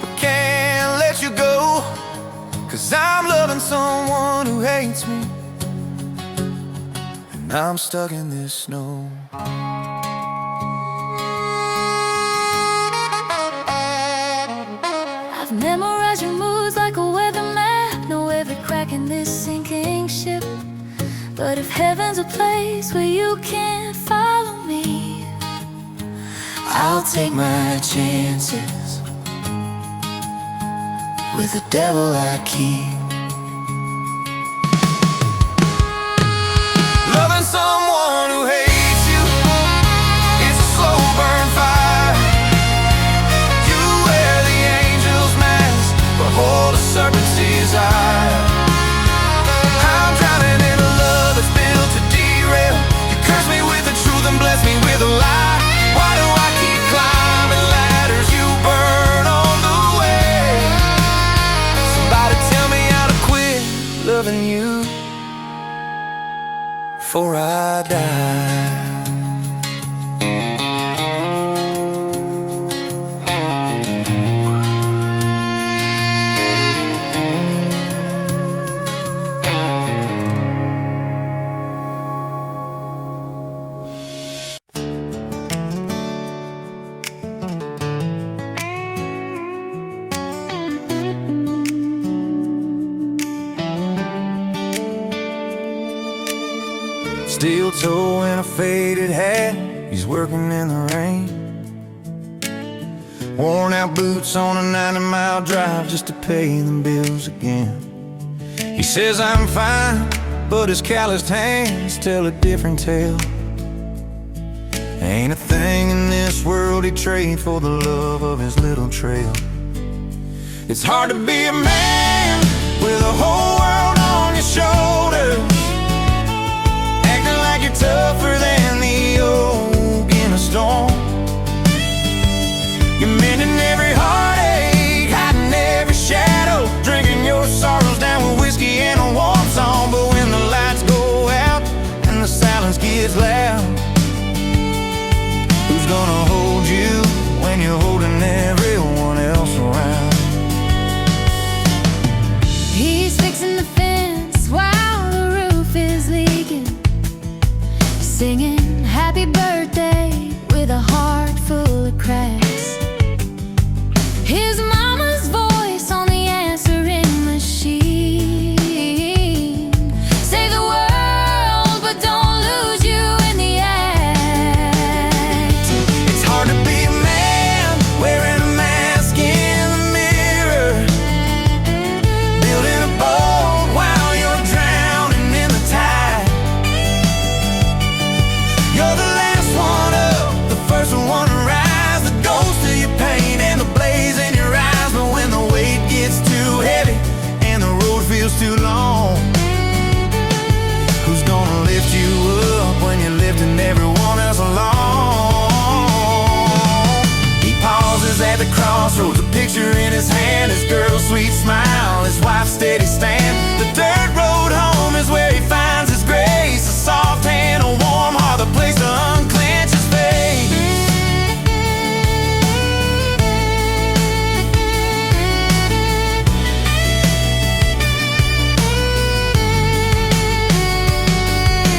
but can't let you go, 'cause I'm loving someone who hates me, and I'm stuck in this snow. I've memorized your moods like a weather map, know every crack in this sinking ship. But if heaven's a place where you can't follow me, I'll take my chances with the devil I keep. Loving someone who hates you, it's a slow burn fire. You wear the angel's mask, but hold a serpent's desire. I'm drowning in a love that's built to derail. You curse me with the truth and bless me with a lie. Why do I keep climbing ladders you burn on the way? Somebody tell me how to quit loving you before I die. Steel toe and a faded hat, he's working in the rain. Worn out boots on a 90-mile drive just to pay the bills again. He says I'm fine, but his calloused hands tell a different tale. Ain't a thing in this world he'd trade for the love of his little trail. It's hard to be a man with a whole world on your shoulders, acting like you're tougher than the oak in a storm. You're mending every heartache, hiding every shadow, drinking your sorrows down with whiskey and a warm song. But when the lights go out and the silence gets loud, who's gonna hold you when you're holding everyone else around? He's fixing the fence while the roof is leaking, singing happy birthday with a heart full of cracks. His mama's voice on the answering machine. Save the world, but don't lose you in the act. It's hard to be a man wearing a mask in the mirror, building a boat while you're drowning in the tide. You're the last one up, the first one to rise, the ghost of your pain and the blaze in your eyes. But when the weight gets too heavy and the road feels too long, who's gonna lift you up when you're lifting everyone else along? He pauses at the crossroads, a picture in his hand, his girl's sweet smile, his wife's steady stand. The dirt road home is where he finds his grace, a soft hand, a warm heart, the place to unclench his face.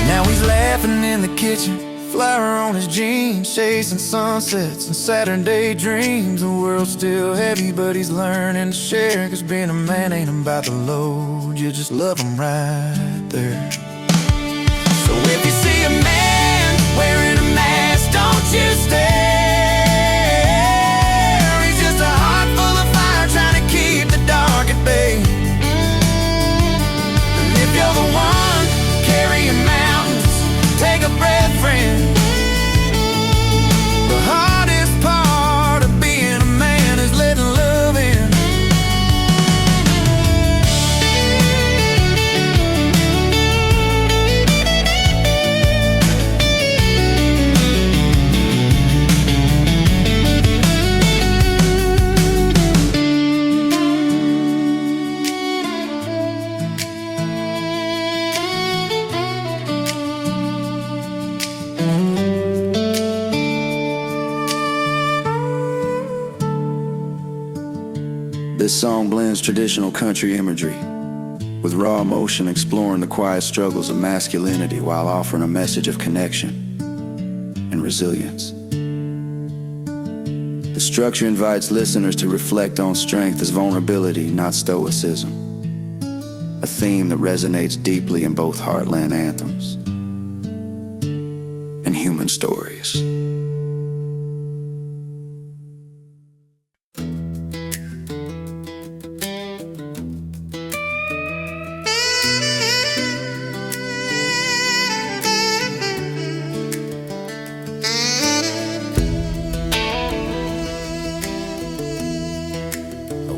Now he's laughing in the kitchen, flour on his jeans, chasing sunsets and Saturday dreams. The world's still heavy, but he's learning to share, 'cause being a man ain't about the load, you just love him right there. So if you see a man wearing a mask, don't you stare. He's just a heart full of fire trying to keep the dark at bay. And if you're the one carrying mountains, take a breath, friend. The hardest part of being a man is letting love in. This song blends traditional country imagery with raw emotion, exploring the quiet struggles of masculinity while offering a message of connection and resilience. The structure invites listeners to reflect on strength as vulnerability, not stoicism, a theme that resonates deeply in both heartland anthems and human stories.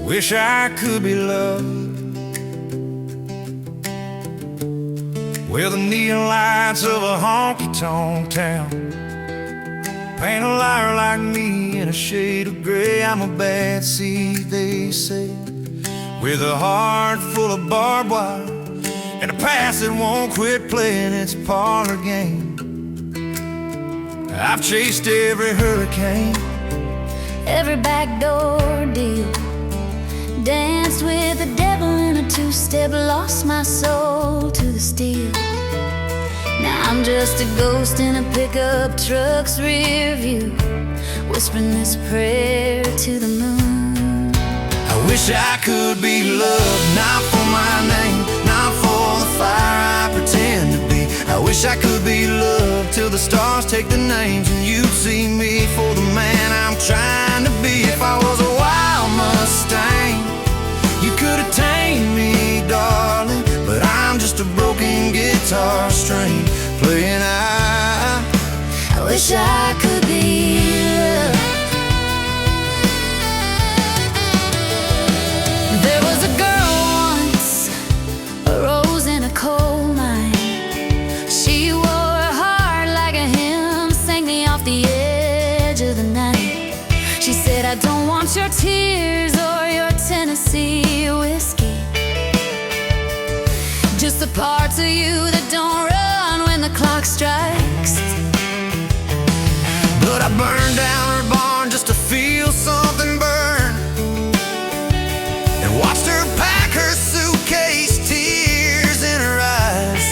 Wish I could be loved with the neon lights of a honky-tonk town. Paint a liar like me in a shade of gray. I'm a bad seed, they say, with a heart full of barbed wire and a past that won't quit playing its parlor game. I've chased every hurricane, Every backdoor deal, danced with the devil in a two-step, lost my soul to the steel. Now I'm just a ghost in a pickup truck's rear view, whispering this prayer to the moon. I wish I could be loved, not for my name, not for the fire I pretend to be. I wish I could be loved till the stars take the names and you'd see me for the man I'm trying to be. If I was a wild Mustang, you could have tamed me, darling, but I'm just a broken guitar string playing. I wish I could be loved. I don't want your tears or your Tennessee whiskey. Just the parts of you that don't run when the clock strikes. But I burned down her barn just to feel something burn, and watched her pack her suitcase, tears in her eyes.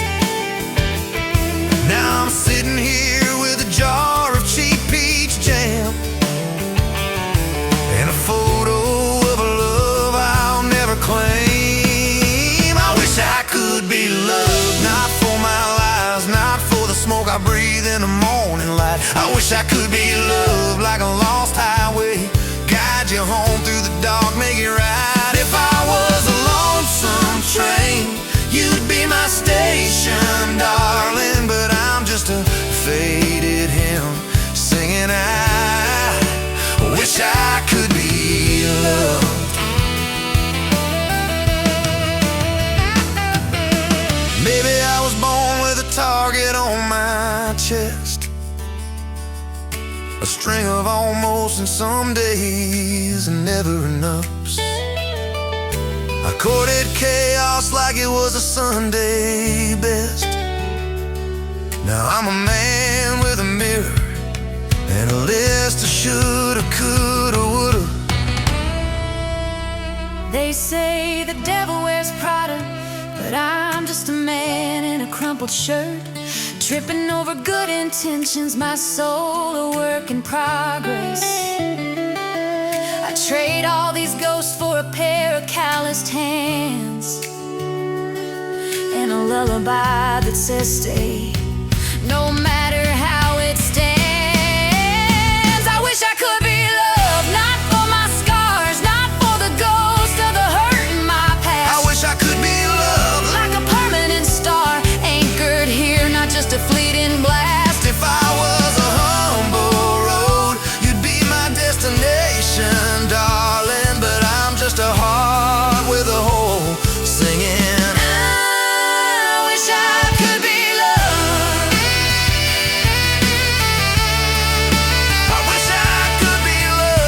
Now I'm sitting here with a jar of cheap peach jam and a photo of a love I'll never claim. I wish I could be loved, not for my lies, not for the smoke I breathe in the morning light. I wish I could be loved like a lost highway, guide you home through the dark, make it right. If I was a lonesome train, you'd be my station, darling. But I'm just a faded hymn singing, I wish I could be loved. Maybe I was born with a target on my chest, a string of almost and some days and never enoughs. I courted chaos like it was a Sunday best. Now I'm a man with a mirror and a list of shoulda, coulda, woulda. They say the devil wears Prada, but I'm just a man in a crumpled shirt, tripping over good intentions, my soul a work in progress. I trade all these ghosts for a pair of calloused hands and a lullaby that says stay, no matter how it stands. I wish I could be loved, not for my scars, not for the ghost of the hurt in my past. I wish I could be loved like a permanent star, anchored here, not just a fleeting blast. If I was a humble road, you'd be my destination, darling. But I'm just a heart with a hole singing, I wish I could be loved. I wish I could be loved.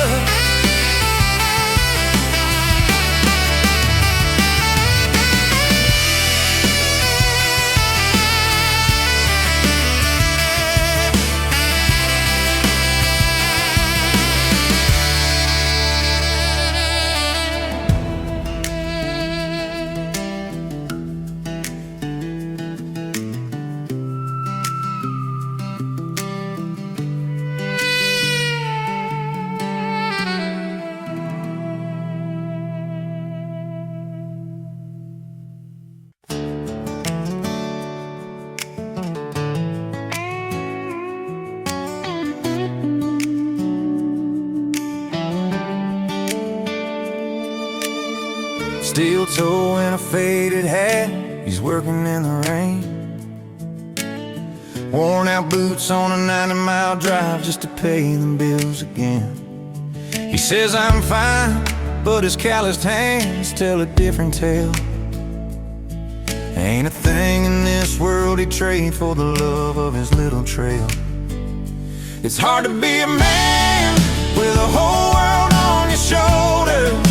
Steel toe and a faded hat, he's working in the rain. Worn out boots on a 90-mile drive just to pay the bills again. He says I'm fine, but his calloused hands tell a different tale. Ain't a thing in this world he'd trade for the love of his little trail. It's hard to be a man with a whole world on your shoulders,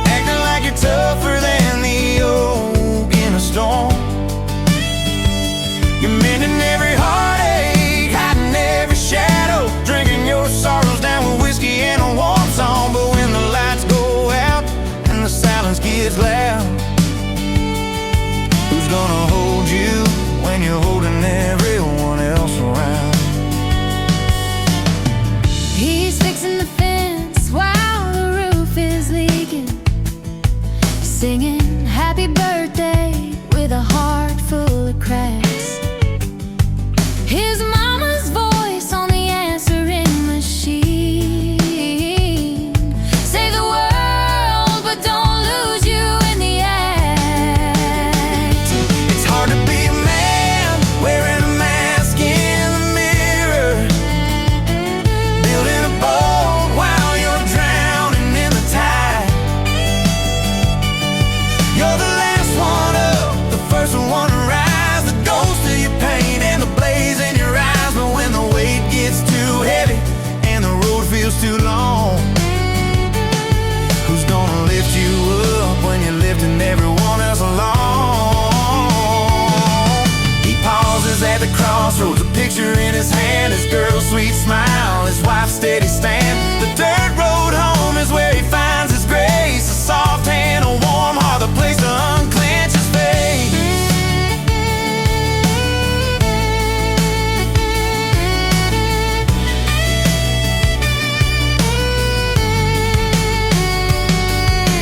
acting like you're tougher than the oak in a storm. You're mending every heartache, hiding every shadow, drinking your sorrows down with whiskey and a warm song. But when the lights go out and the silence gets loud, who's gonna hold you when you're holding everyone else around? He's fixing the fence while the roof is leaking, singing, the crossroads, a picture in his hand, his girl's sweet smile, his wife's steady stand. The dirt road home is where he finds his grace, a soft hand, a warm heart, the place to unclench his face.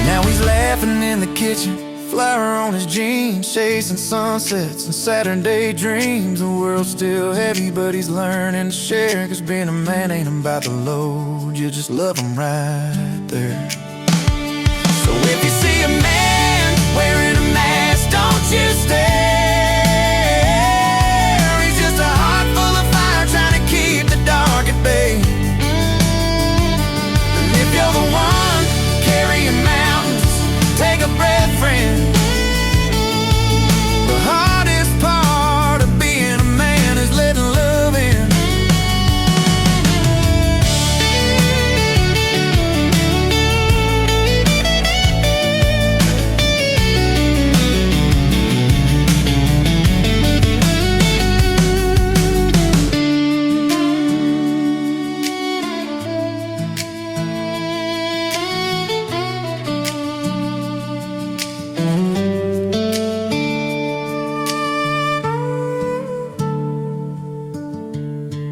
Now he's laughing in the kitchen, flower on his jeans, chasing sunsets and Saturday dreams. The world's still heavy, but he's learning to share, 'cause being a man ain't about the load, you just love him right there. So if you see a man wearing a mask, don't you stare. He's just a heart full of fire, trying to keep the dark at bay. And if you're the one carrying mountains, take a breath, friend. The hardest part of being a man is letting love in.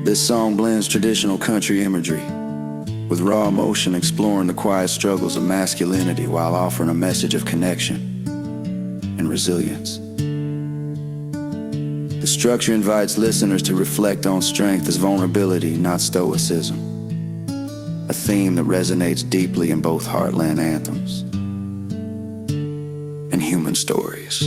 This song blends traditional country imagery with raw emotion, exploring the quiet struggles of masculinity while offering a message of connection and resilience. The structure invites listeners to reflect on strength as vulnerability, not stoicism, a theme that resonates deeply in both heartland anthems and human stories.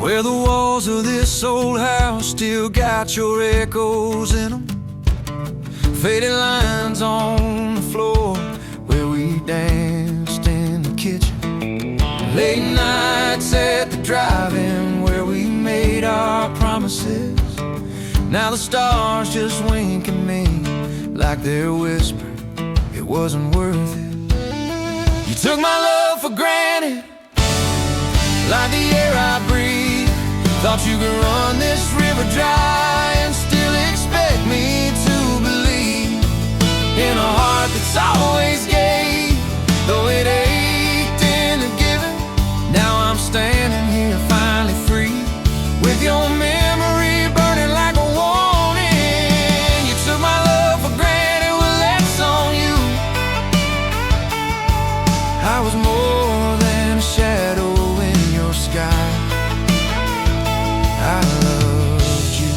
Where the walls of this old house still got your echoes in them, faded lines on the floor where we danced in the kitchen, late nights at the drive-in where we made our promises. Now the stars just wink at me like they're whispering it wasn't worth it. You took my love for granted, like the air I breathe. Thought you could run this river dry and still expect me to believe in a heart that's always gave, though it ached in the giving. Now I'm standing here finally free, with your memory burning like a warning. You took my love for granted, well that's on you. I was more than a shadow in your sky. I loved you.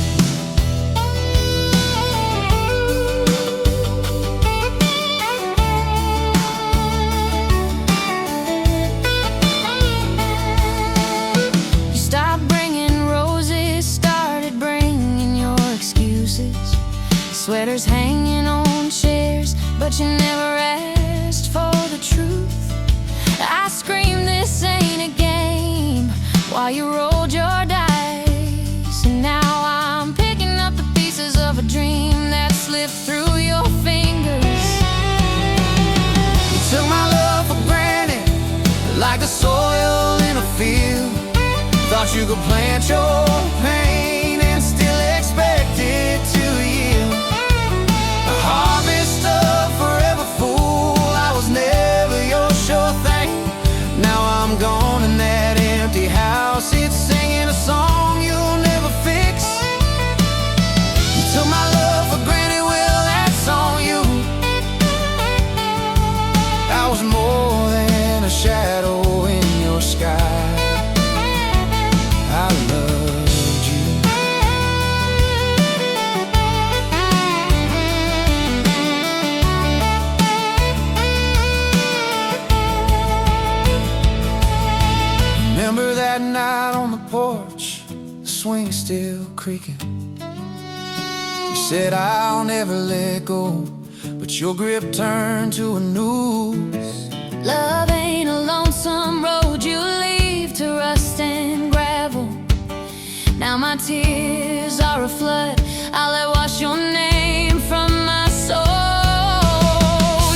You stopped bringing roses, started bringing your excuses. Sweaters hanging on chairs, but you never asked for the truth. I screamed, this ain't a game, while you rolled your dice. And now I'm picking up the pieces of a dream that slipped through your fingers. You took my love for granted, like the soil in a field. Thought you could plant your pain and still expect it to yield a harvest of forever fool. I was never your sure thing. Now I'm gone in that empty house, it's singing a song you'll never fix. You took my love for granted, well that's on you. I was more than a shadow in your sky. I loved you. Remember that night on the porch, the swing still creaking. You said I'll never let go, but your grip turned to a noose. Love ain't a lonesome road you leave to rust and gravel. Now my tears are a flood, I'll let wash your name from my soul.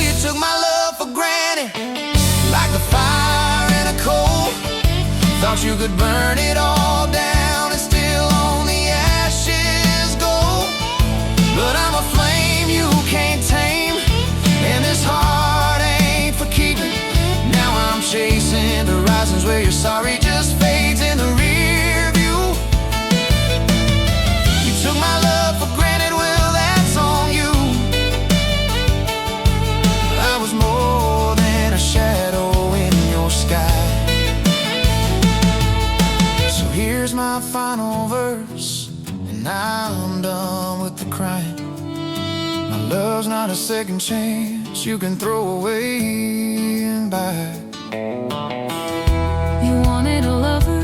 You took my love for granted, like the fire in a coal. Thought you could burn it all down and still on the ashes go. But I'm a flame you can't tame, and this heart ain't for keeping. Now I'm chasing horizons where your sorry just fades in the rear view. You took my love for granted, well that's on you. I was more than a shadow in your sky. So here's my final verse, and I'm done with the crying. My love's not a second chance you can throw away and buy. You wanted a lover,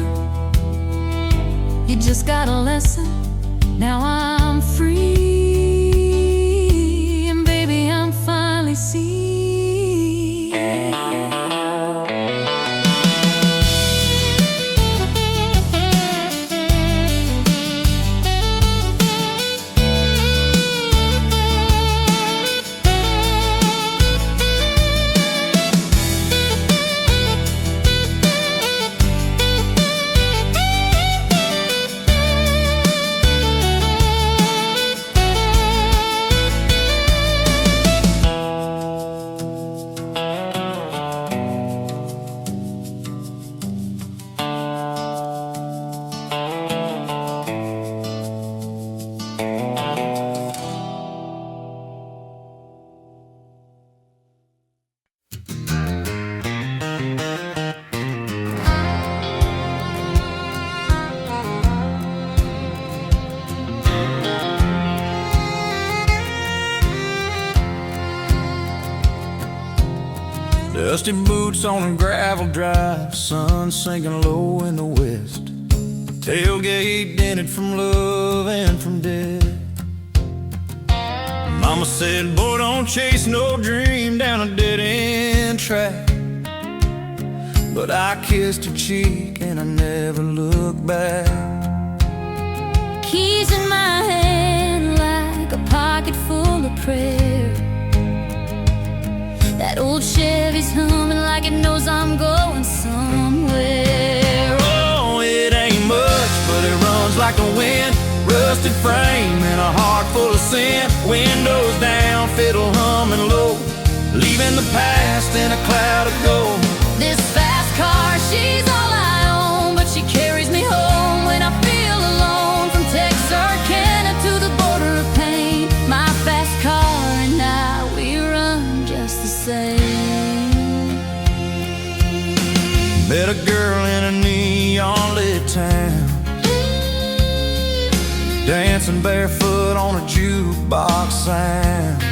you just got a lesson. Now I'm free, and baby I'm finally seen. Dusty boots on a gravel drive, sun sinking low in the west. Tailgate dented from love and from death. Mama said, boy, don't chase no dream down a dead-end track. But I kissed her cheek and I never looked back. Keys in my hand like a pocket full of prayer. That old Chevy's humming like it knows I'm going somewhere. Oh, it ain't much, but it runs like the wind. Rusted frame and a heart full of sin. Windows down, fiddle humming low, leaving the past in a cloud of gold. This fast car, she's all I own, but she carries me home when I feel alone. From Texarkana to the border of pain, my fast car and I, we run just the same. Met a girl in a neon lit town, dancing barefoot on a jukebox sound.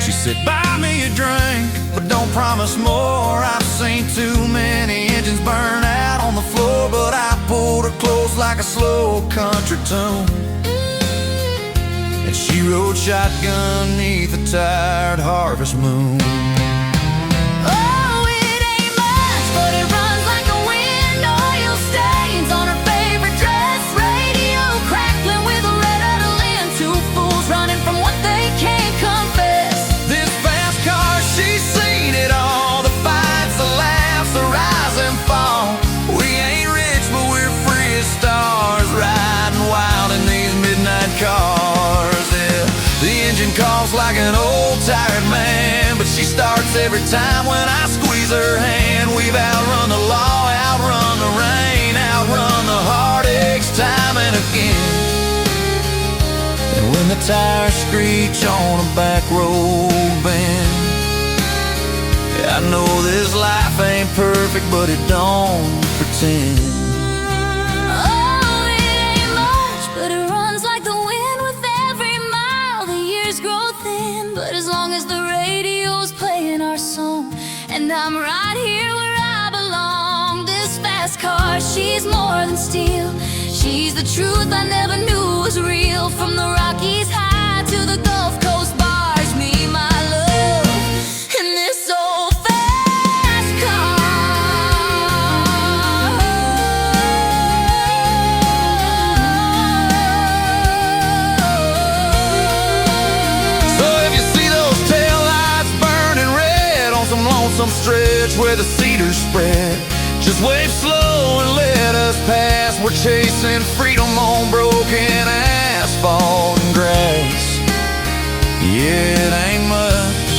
She said, buy me a drink, but don't promise more. I've seen too many engines burn out on the floor. But I pulled her close like a slow country tune, and she rode shotgun neath a tired harvest moon. Oh, it ain't much, but it runs like a wind. Oil stains on her favorite dress, radio crackling with a red out of lint. Two fools running from what they can't confess. This fast car, she's seen it all. The fights, the laughs, the rise and fall. We ain't rich, but we're free as stars, riding wild in these midnight cars. Yeah, the engine coughs like an old tired man, but she starts every time when I squeeze her hand. We've outrun the law, outrun the rain, outrun the heartaches time and again. And when the tires screech on a back road bend, I know this life ain't perfect, but it don't pretend. Oh, it ain't much, but it runs like the wind with every mile. The years grow thin, but as long as the radio's playing our song, and I'm right here where I belong, this fast fast car, she's more than steel. She's the truth I never knew was real. From the Rockies high to the Gulf Coast bars, me, my love, in this old fast car. So if you see those taillights burning red on some lonesome stretch where the cedars spread, just wave slow and let us pass. We're chasing freedom on broken asphalt and grass. Yeah, it ain't much,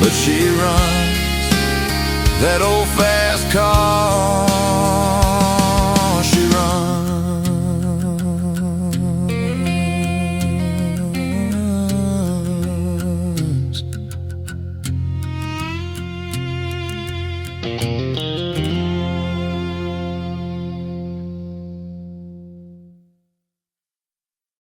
but she runs that old fast car. She runs.